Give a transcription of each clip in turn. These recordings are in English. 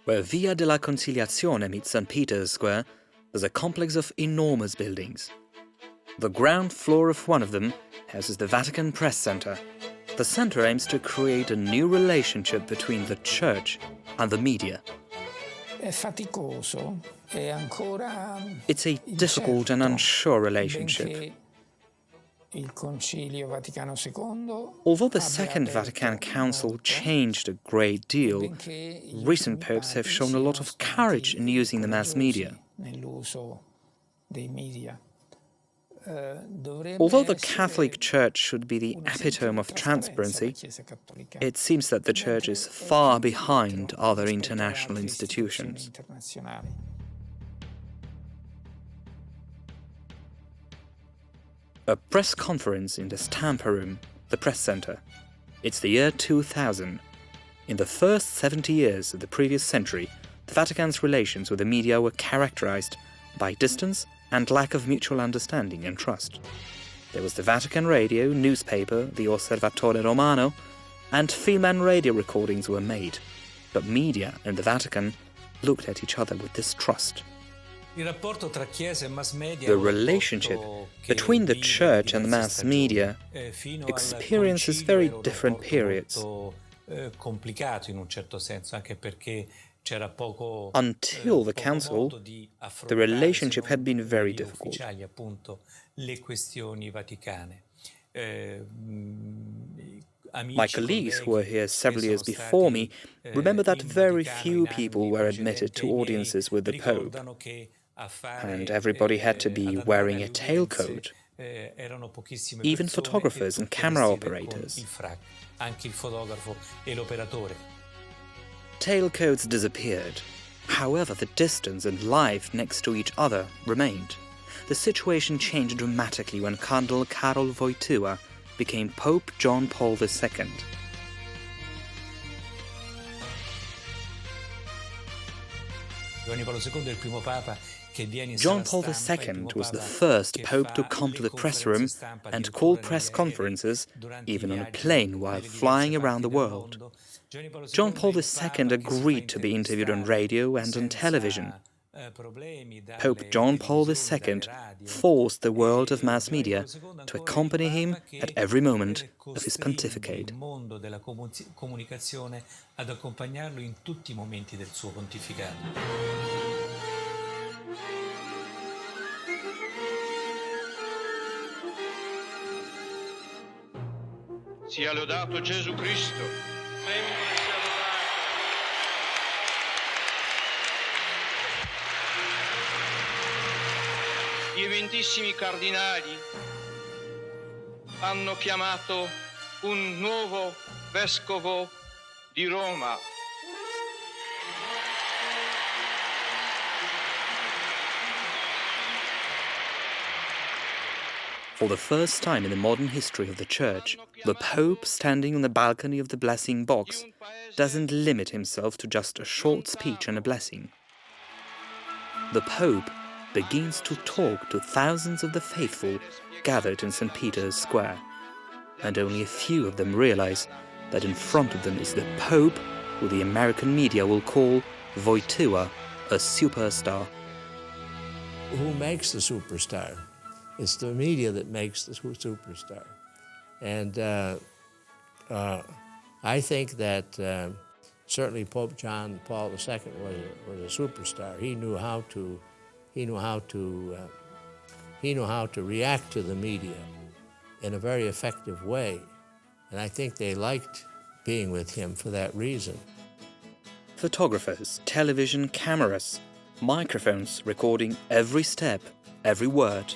Where Via della Conciliazione meets St. Peter's Square, there's a complex of enormous buildings. The ground floor of one of them houses the Vatican Press Center. The center aims to create a new relationship between the Church and the media. It's a difficult and unsure relationship. Although the Second Vatican Council changed a great deal, recent popes have shown a lot of courage in using the mass media. Although the Catholic Church should be the epitome of transparency, it seems that the Church is far behind other international institutions. A press conference in the Stampa Room, the press center. It's the year 2000. In the first 70 years of the previous century, the Vatican's relations with the media were characterized by distance and lack of mutual understanding and trust. There was the Vatican radio, newspaper, the Osservatore Romano, and film and radio recordings were made. But media and the Vatican looked at each other with distrust. The relationship between the Church and the mass media experiences very different periods. Until the Council, the relationship had been very difficult. My colleagues who were here several years before me remember that very few people were admitted to audiences with the Pope, and everybody had to be wearing a tailcoat, even photographers and camera operators. Tailcoats disappeared. However, the distance and life next to each other remained. The situation changed dramatically when Cardinal Karol Wojtyła became Pope John Paul II. John Paul II was the first Pope to come to the press room and call press conferences, even on a plane while flying around the world. John Paul II agreed to be interviewed on radio and on television. Pope John Paul II forced the world of mass media to accompany him at every moment of his pontificate. Sia lodato Gesù Cristo. I eminentissimi cardinali hanno chiamato un nuovo vescovo di Roma. For the first time in the modern history of the Church, the Pope standing on the balcony of the blessing box doesn't limit himself to just a short speech and a blessing. The Pope begins to talk to thousands of the faithful gathered in St. Peter's Square, and only a few of them realize that in front of them is the Pope, who the American media will call Wojtyła, a superstar. Who makes the superstar? It's the media that makes the superstar. And I think that certainly Pope John Paul II was a superstar. He knew how to react to the media in a very effective way. And I think they liked being with him for that reason. Photographers, television cameras, microphones recording every step, every word.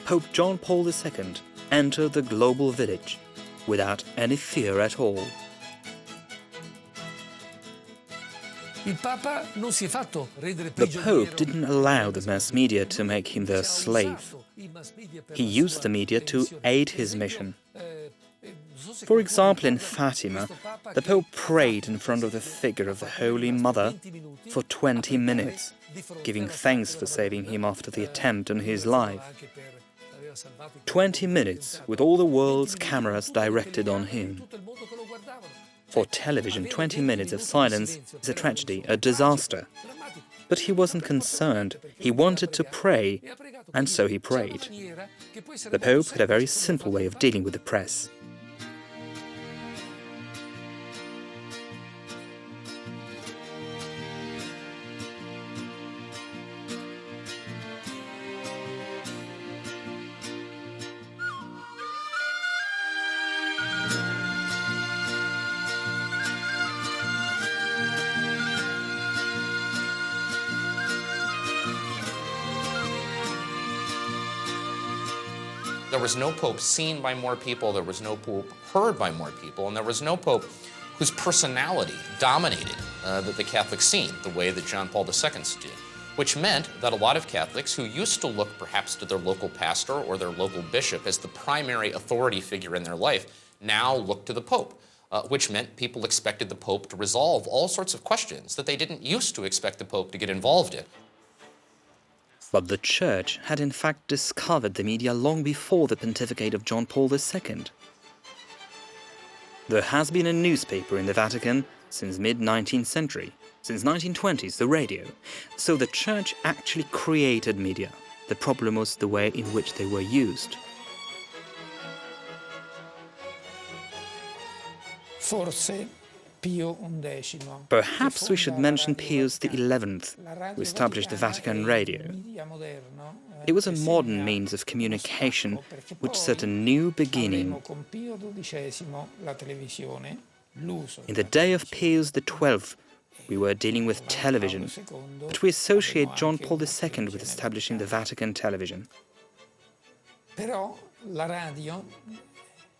Pope John Paul II entered the global village without any fear at all. The Pope didn't allow the mass media to make him their slave. He used the media to aid his mission. For example, in Fatima, the Pope prayed in front of the figure of the Holy Mother for 20 minutes, giving thanks for saving him after the attempt on his life. 20 minutes with all the world's cameras directed on him. For television, 20 minutes of silence is a tragedy, a disaster. But he wasn't concerned. He wanted to pray, and so he prayed. The Pope had a very simple way of dealing with the press. There was no pope seen by more people, there was no pope heard by more people, and there was no pope whose personality dominated the Catholic scene the way that John Paul II's did, which meant that a lot of Catholics who used to look perhaps to their local pastor or their local bishop as the primary authority figure in their life now looked to the Pope, which meant people expected the Pope to resolve all sorts of questions that they didn't used to expect the Pope to get involved in. But the Church had in fact discovered the media long before the pontificate of John Paul II. There has been a newspaper in the Vatican since mid-19th century, since 1920s, the radio. So the Church actually created media. The problem was the way in which they were used. Perhaps we should mention Pius XI, who established the Vatican radio. It was a modern means of communication which set a new beginning. In the day of Pius XII, we were dealing with television, but we associate John Paul II with establishing the Vatican television.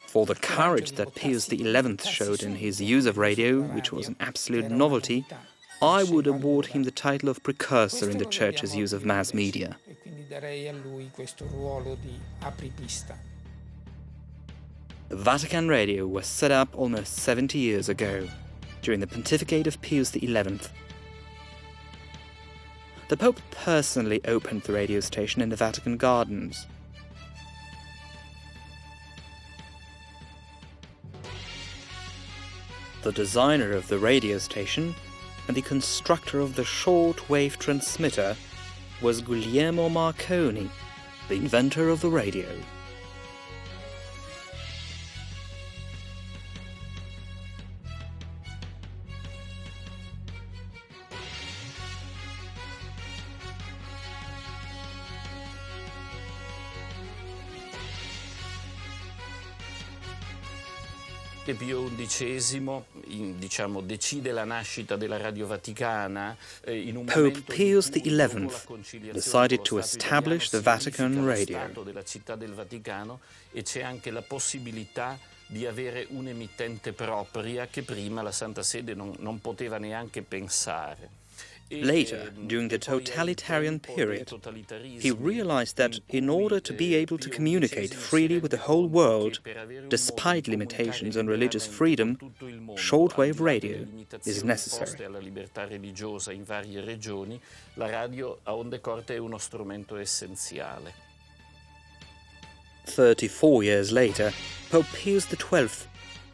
For the courage that Pius XI showed in his use of radio, which was an absolute novelty, I would award him the title of precursor in the Church's use of mass media. The Vatican radio was set up almost 70 years ago, during the pontificate of Pius XI. The Pope personally opened the radio station in the Vatican gardens. The designer of the radio station and the constructor of the short-wave transmitter was Guglielmo Marconi, the inventor of the radio. Pio XI, decide la nascita della Radio Vaticana in un Pope Pius XI decided to establish the Vatican radio. della città del Vaticano e c'è anche la possibilità di avere un'emittente propria che prima la Santa Sede non poteva neanche pensare. Later, during the totalitarian period, he realized that in order to be able to communicate freely with the whole world, despite limitations on religious freedom, shortwave radio is necessary. alla libertà religiosa in varie regioni, la radio a onde corte è uno strumento essenziale. 34 years later, Pope Pius XII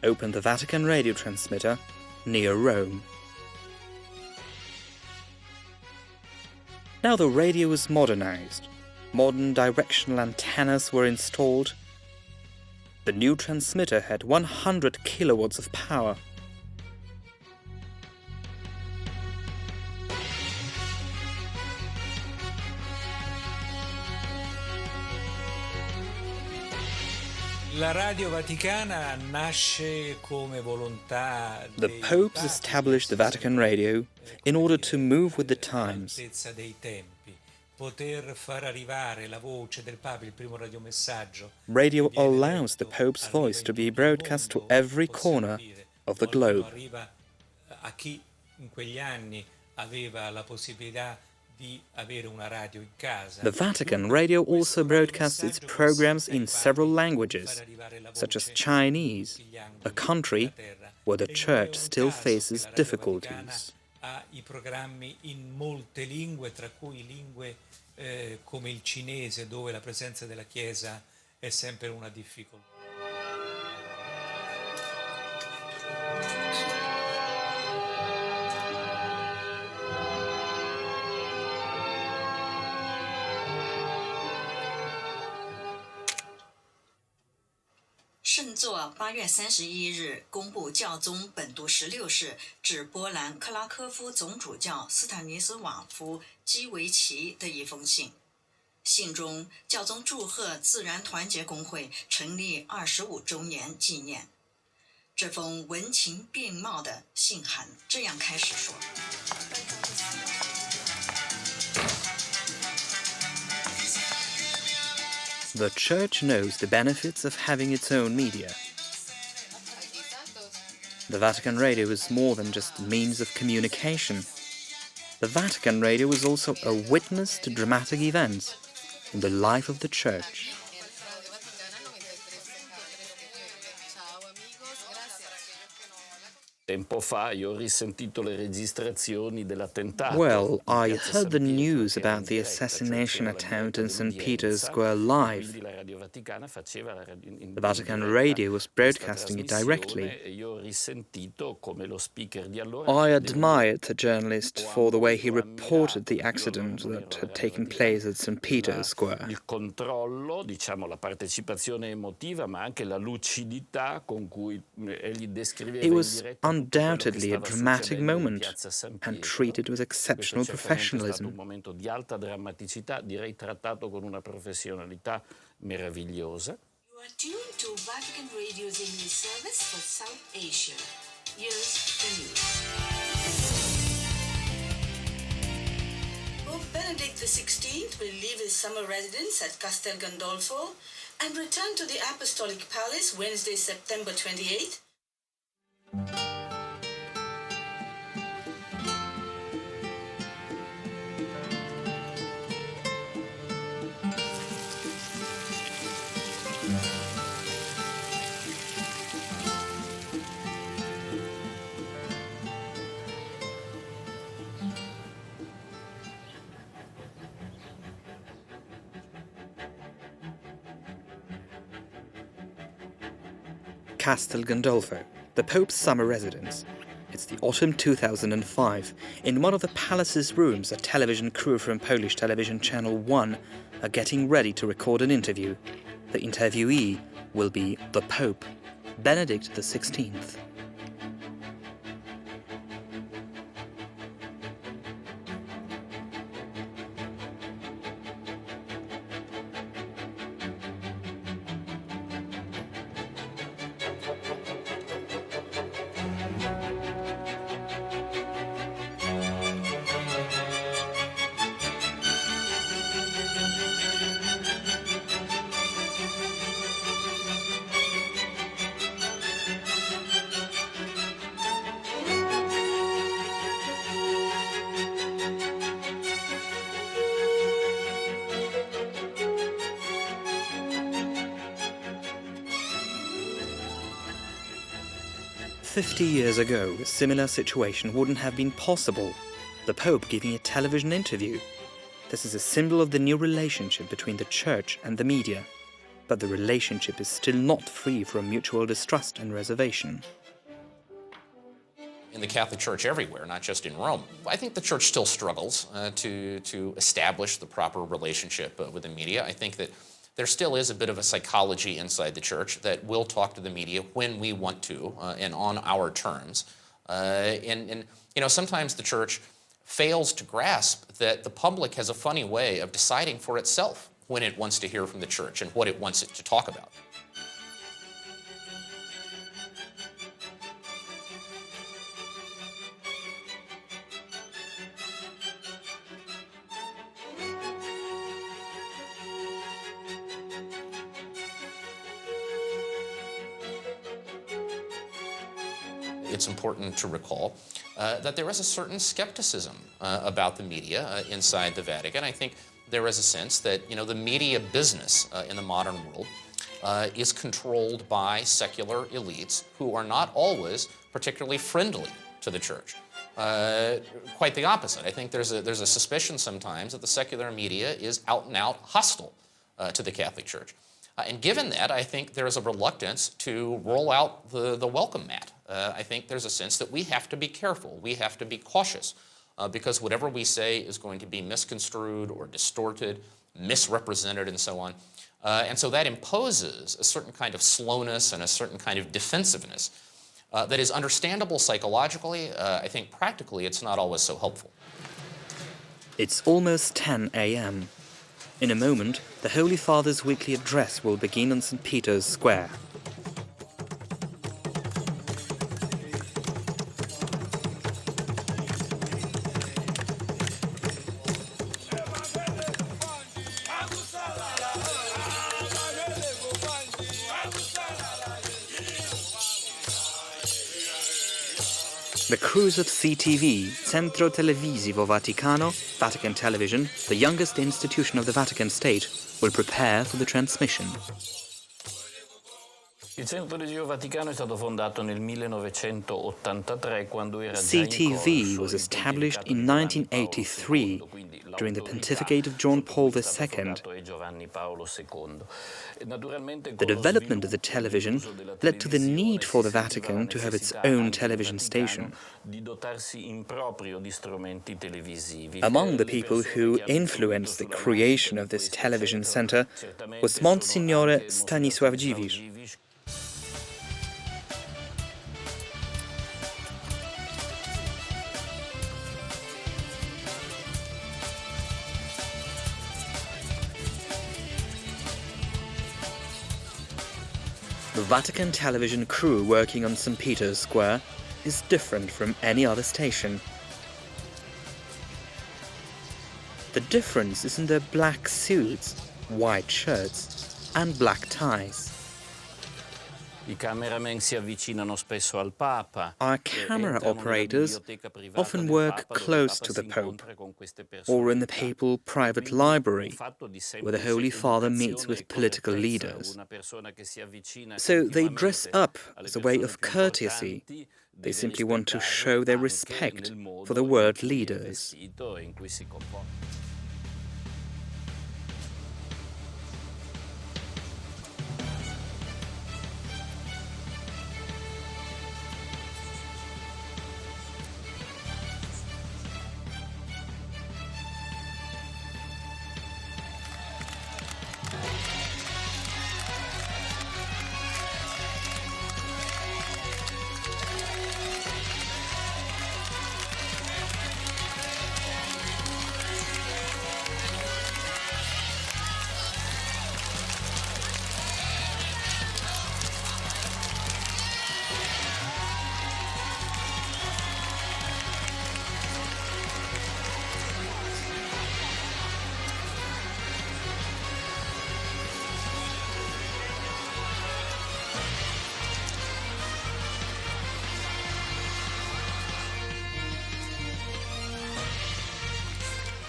opened the Vatican radio transmitter near Rome. Now the radio was modernized. Modern directional antennas were installed. The new transmitter had 100 kilowatts of power. La Radio Vaticana nasce come volontà. The popes established the Vatican radio in order to move with the times. Radio allows the Pope's voice to be broadcast to every corner of the globe. The Vatican radio also broadcasts its programs in several languages, such as Chinese, a country where the Church still faces difficulties. I programmi in molte lingue, tra cui lingue come il cinese, dove la presenza della Chiesa è sempre una difficoltà. 座8月31日公布教宗本笃16世致波兰克拉科夫总主教斯坦尼斯瓦夫基维奇的一封信。信中，教宗祝贺自然团结工会成立25周年纪念。这封文情并茂的信函这样开始说：The Church knows the benefits of having its own media. The Vatican Radio is more than just a means of communication. The Vatican Radio is also a witness to dramatic events in the life of the Church. Tempo fa io ho risentito le registrazioni dell'attentato. Well, I heard the news about the assassination attempt in St. Peter's Square live. The Vatican Radio was broadcasting it directly. I admired the journalist for the way he reported the accident that had taken place at St. Peter's Square. Il controllo, diciamo, la partecipazione emotiva, ma anche la lucidità con cui egli descriveva It in was diretta undoubtedly a dramatic moment and treated with exceptional professionalism. È stato un momento di alta drammaticità, direi trattato con una professionalità meravigliosa. You are tuned to Vatican Radio's English service for South Asia. Here's the news. Pope Benedict XVI will leave his summer residence at Castel Gandolfo and return to the Apostolic Palace Wednesday, September 28th. Castel Gandolfo, the Pope's summer residence. It's the autumn 2005. In one of the palace's rooms, a television crew from Polish television channel 1 are getting ready to record an interview. The interviewee will be the Pope, Benedict XVI. "50 years ago, a similar situation wouldn't have been possible. The Pope giving a television interview. This is a symbol of the new relationship between the Church and the media. But the relationship is still not free from mutual distrust and reservation." In the Catholic Church everywhere, not just in Rome, I think the Church still struggles to establish the proper relationship with the media. I think that there still is a bit of a psychology inside the Church that we'll talk to the media when we want to and on our terms. And you know, sometimes the Church fails to grasp that the public has a funny way of deciding for itself when it wants to hear from the Church and what it wants it to talk about. It's important to recall that there is a certain skepticism about the media inside the Vatican. I think there is a sense that, you know, the media business in the modern world is controlled by secular elites who are not always particularly friendly to the Church. Quite the opposite. I think there's a suspicion sometimes that the secular media is out and out hostile to the Catholic Church. And given that, I think there's a reluctance to roll out the welcome mat. I think there's a sense that we have to be careful, we have to be cautious, because whatever we say is going to be misconstrued or distorted misrepresented, and so on. And so that imposes a certain kind of slowness and a certain kind of defensiveness that is understandable psychologically. I think practically it's not always so helpful. It's almost 10 a.m. In a moment, the Holy Father's weekly address will begin on St. Peter's Square. The crews of CTV, Centro Televisivo Vaticano, Vatican Television, the youngest institution of the Vatican State, will prepare for the transmission. Il Centro Televisivo Vaticano è stato fondato nel 1983 quando era CTV was established in 1983 during the pontificate of John Paul II. The development of the television led to the need for the Vatican to have its own television station. Among the people who influenced the creation of this television center was Monsignore Stanisław Dziwisz. The Vatican television crew working on St. Peter's Square is different from any other station. The difference is in their black suits, white shirts, and black ties. I cameramen si avvicinano spesso al Papa. Our camera operators often work close to the Pope, or in the papal private library, where the Holy Father meets with political leaders. So they dress up as a way of courtesy. They simply want to show their respect for the world leaders.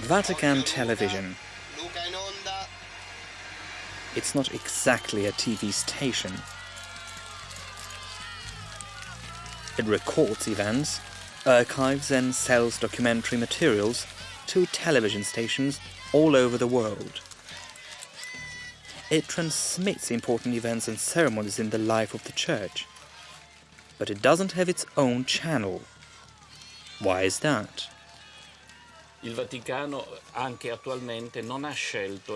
Vatican Television. It's not exactly a TV station. It records events, archives and sells documentary materials to television stations all over the world. It transmits important events and ceremonies in the life of the Church. But it doesn't have its own channel. Why is that? In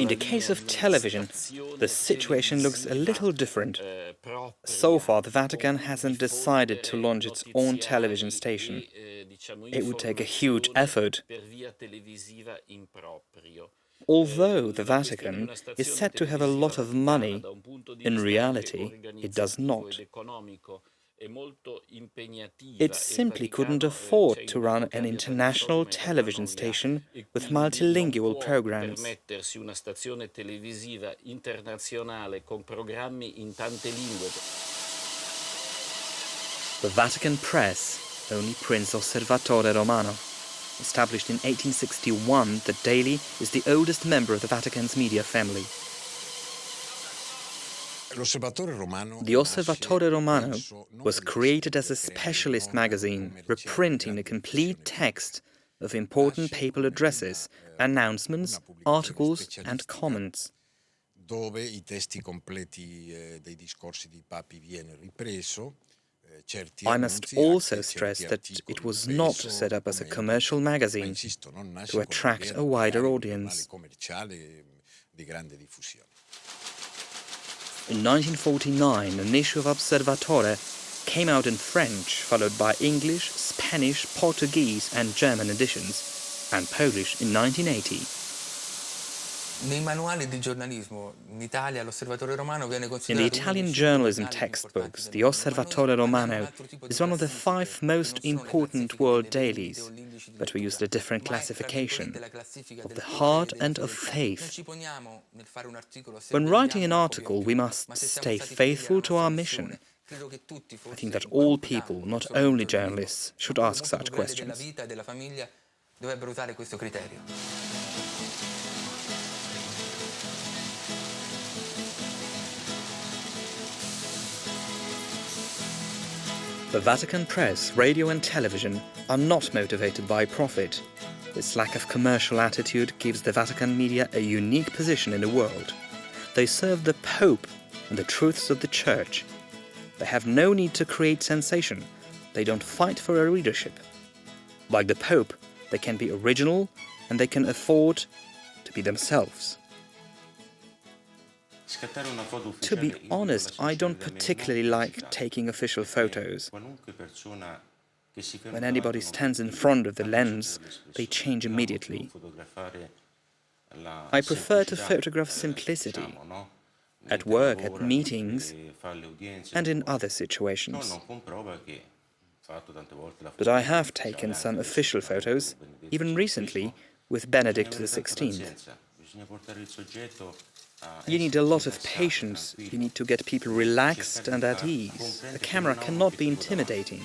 the case of television, the situation looks a little different. So far, the Vatican hasn't decided to launch its own television station. It would take a huge effort. Although the Vatican is said to have a lot of money, in reality, it does not. It simply couldn't afford to run an international television station with multilingual programs. The Vatican Press, only Prince Osservatore Romano. Established in 1861, the daily is the oldest member of the Vatican's media family. The Osservatore Romano was created as a specialist magazine, reprinting the complete text of important papal addresses, announcements, articles and comments. I must also stress that it was not set up as a commercial magazine to attract a wider audience. di grande diffusione. In 1949, an issue of Osservatore came out in French, followed by English, Spanish, Portuguese and German editions, and Polish in 1980. In the Italian journalism textbooks, the Osservatore Romano is one of the 5 most important world dailies, but we used a different classification, of the heart and of faith. When writing an article, we must stay faithful to our mission. I think that all people, not only journalists, should ask such questions. The Vatican press, radio and television are not motivated by profit. This lack of commercial attitude gives the Vatican media a unique position in the world. They serve the Pope and the truths of the Church. They have no need to create sensation. They don't fight for a readership. Like the Pope, they can be original and they can afford to be themselves. To be honest, I don't particularly like taking official photos. When anybody stands in front of the lens, they change immediately. I prefer to photograph simplicity, at work, at meetings, and in other situations. But I have taken some official photos, even recently, with Benedict XVI. You need a lot of patience. You need to get people relaxed and at ease. The camera cannot be intimidating.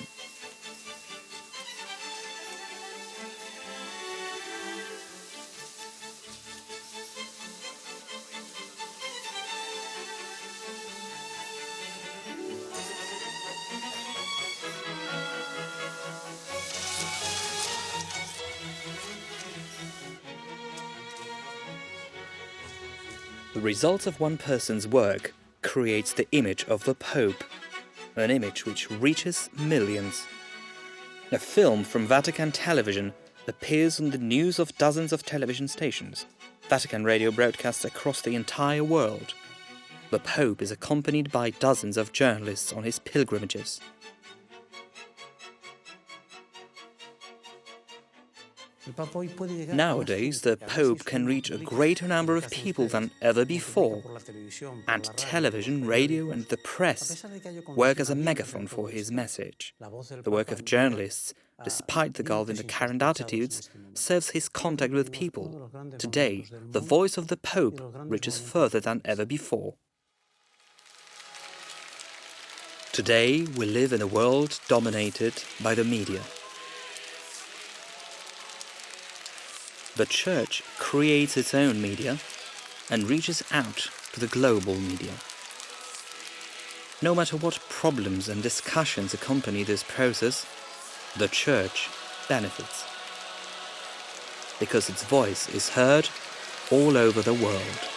The results of one person's work creates the image of the Pope, an image which reaches millions. A film from Vatican television appears on the news of dozens of television stations. Vatican radio broadcasts across the entire world. The Pope is accompanied by dozens of journalists on his pilgrimages. Nowadays, the Pope can reach a greater number of people than ever before, and television, radio and the press work as a megaphone for his message. The work of journalists, despite the gulf in the current attitudes, serves his contact with people. Today, the voice of the Pope reaches further than ever before. Today, we live in a world dominated by the media. The Church creates its own media and reaches out to the global media. No matter what problems and discussions accompany this process, the Church benefits, because its voice is heard all over the world.